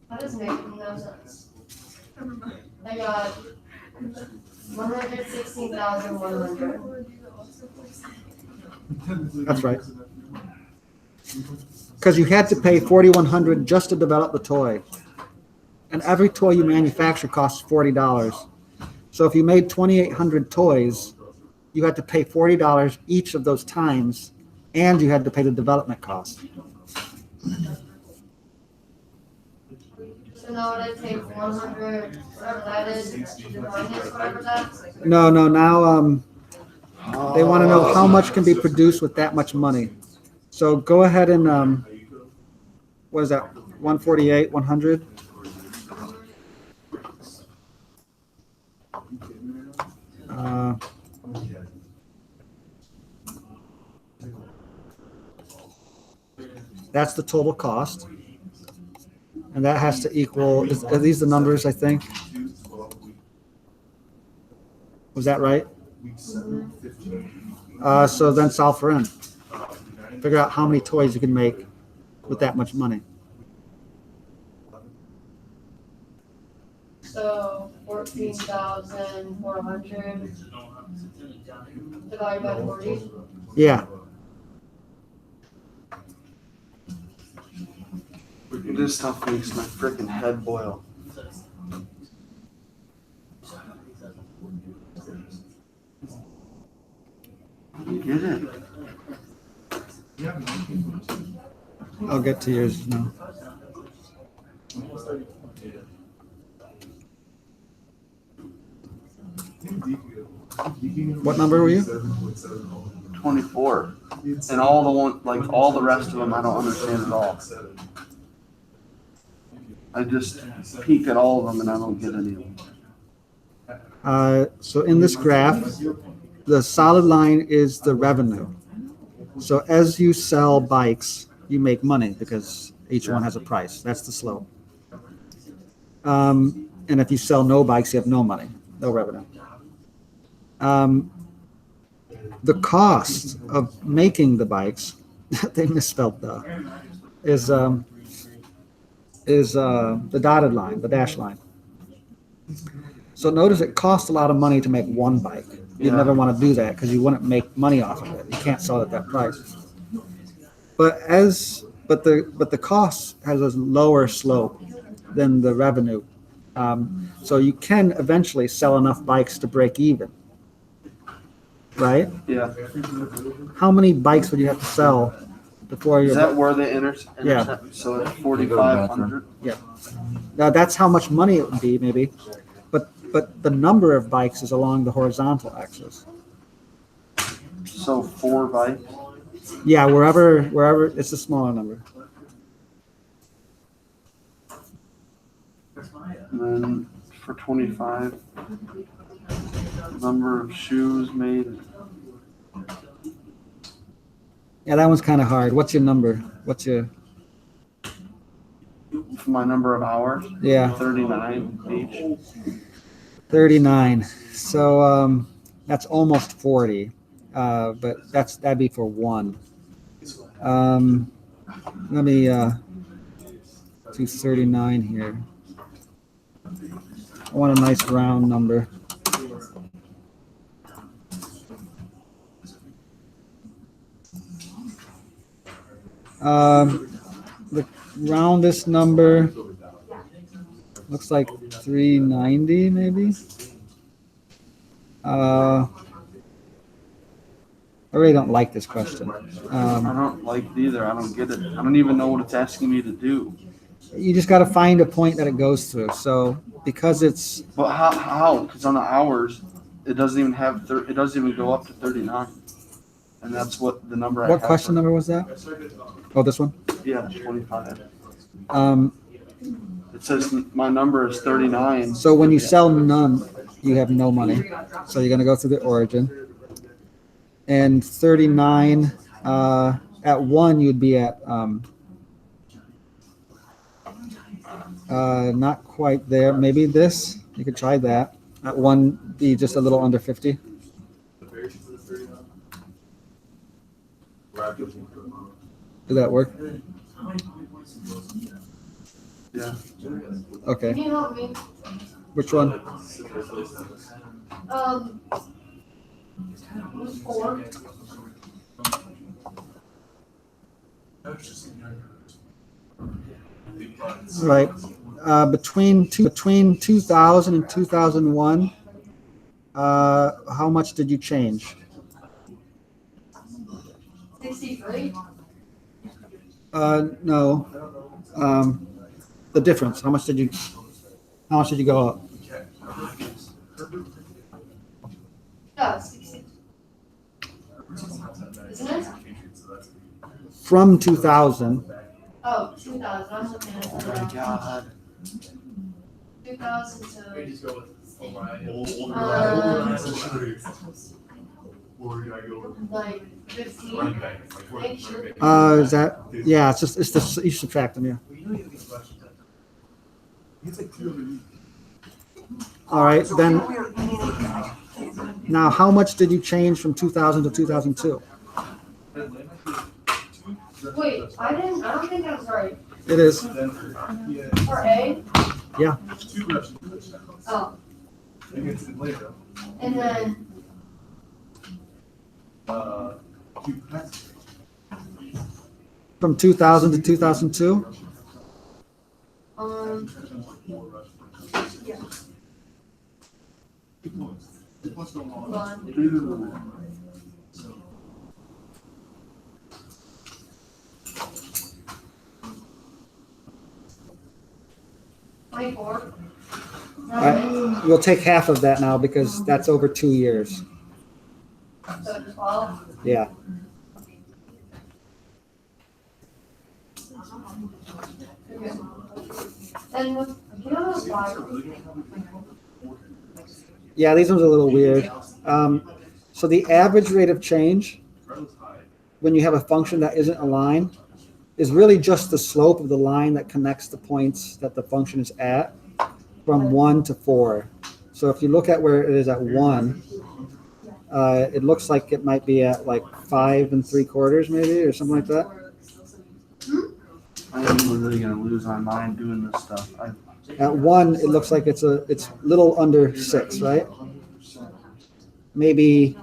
That doesn't make no sense. I got 116,100. That's right. Because you had to pay 4,100 just to develop the toy. And every toy you manufacture costs $40. So if you made 2,800 toys, you had to pay $40 each of those times, and you had to pay the development cost. So now would I take 100, whatever that is, minus whatever that's? No, now they want to know how much can be produced with that much money. So go ahead and, what is that, 148, 100? That's the total cost. And that has to equal, are these the numbers, I think? Was that right? So then solve for n. Figure out how many toys you can make with that much money. So 14,400 divided by 40. Yeah. This stuff makes my freaking head boil. Get it? I'll get to yours now. What number were you? 24. And all the rest of them, I don't understand at all. I just peek at all of them and I don't get any of them. So in this graph, the solid line is the revenue. So as you sell bikes, you make money because each one has a price. That's the slope. And if you sell no bikes, you have no money, no revenue. The cost of making the bikes, they misspelled the, is the dotted line, the dash line. So notice it costs a lot of money to make one bike. You'd never want to do that because you wouldn't make money off of it. You can't sell it at that price. But the cost has a lower slope than the revenue. So you can eventually sell enough bikes to break even. Right? Yeah. How many bikes would you have to sell before you're? Is that where they intercept? Yeah. So it's 4,500. Yeah. Now that's how much money it would be, maybe, but the number of bikes is along the horizontal axis. So 4 bikes. Yeah, wherever it's a smaller number. And then for 25. Number of shoes made. Yeah, that one's kind of hard. What's your number? What's your, My number of hours. yeah, 39 each. 39. So that's almost 40. But that'd be for one. Let me do 39 here. I want a nice round number. The roundest number looks like 390 maybe. I really don't like this question. I don't like it either. I don't get it. I don't even know what it's asking me to do. You just got to find a point that it goes through. So because it's, But how? Because on the hours, it doesn't even have, it doesn't even go up to 39. And that's what the number I have. what question number was that? Oh, this one? Yeah, 25. It says my number is 39. So when you sell none, you have no money. So you're going to go through the origin. And 39, at 1, you'd be at, not quite there. Maybe this, you could try that. At 1, be just a little under 50. Did that work? Yeah. Okay. Can you help me? Which one? 4. Right. Between 2000 and 2001, how much did you change? 63. No. The difference. How much did you go up? Yeah, 60. Isn't it? From 2000. Oh, 2000. I'm looking at Oh my God. 2000 to. Like 15. Is that? Yeah, it's the you subtract them. Yeah. All right. Then. Now, how much did you change from 2000 to 2002? Wait, I don't think I was right. It is. For A? Yeah. Oh. And then. From 2000 to 2002. Yeah. Hold on. 24. All right. We'll take half of that now because that's over 2 years. So 12. Yeah. Okay. And you know why? Yeah, these ones are a little weird. So the average rate of change when you have a function that isn't a line is really just the slope of the line that connects the points that the function is at from 1 to 4. So if you look at where it is at 1, it looks like it might be at like 5 3/4 maybe, or something like that. I am literally gonna lose my mind doing this stuff. At 1, it looks like it's little under 6, right? Maybe.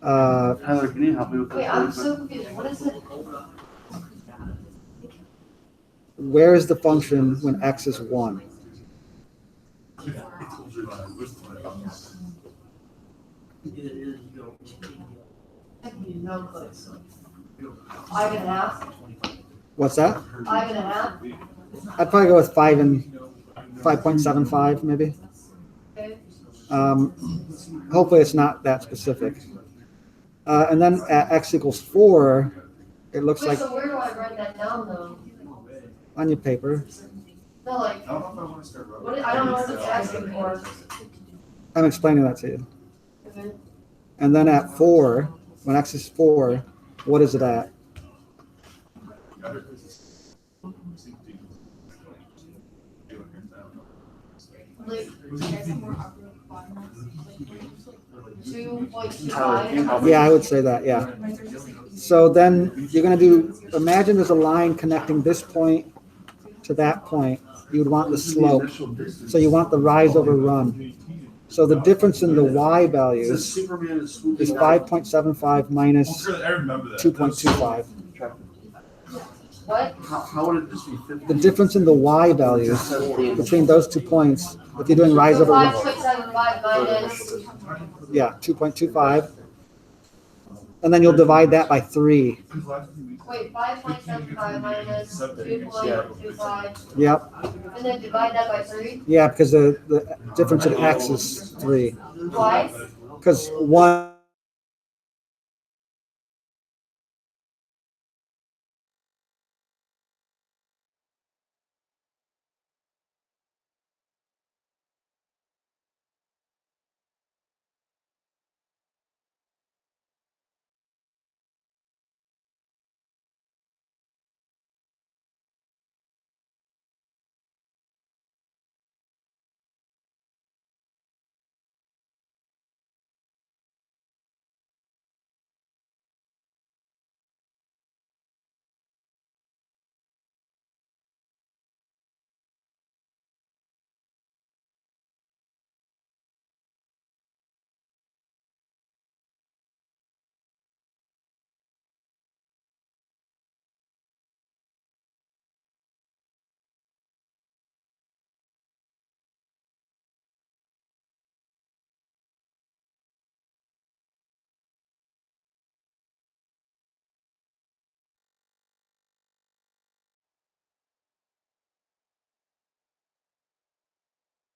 Tyler, can you help me with this? Wait, I'm really so confused. What is it? Where is the function when x is 1? No clue. 5.5. What's that? 5.5. I'd probably go with 5.75 maybe. Okay. Hopefully it's not that specific. And then at x equals 4, it looks Wait, like so where do I write that down though? on your paper. No, like, what, I don't know what it's asking for. I'm explaining that to you. Okay. And then at 4, when x is 4, what is it at? Like, 2.25. Yeah, I would say that, yeah. So then you're gonna do, imagine there's a line connecting this point to that point. You would want the slope. So you want the rise over run. So the difference in the y values Superman is is swooping down. 5.75 minus I remember that. 2.25. What? How would it just be 50? The difference in the y values between those 2 points, if you're doing rise over run, 5.75 minus, yeah, 2.25. And then you'll divide that by 3. wait, 5.75 minus 2.25, Yep, and then divide that by 3? yeah, because the difference in x is 3. Why? Because 1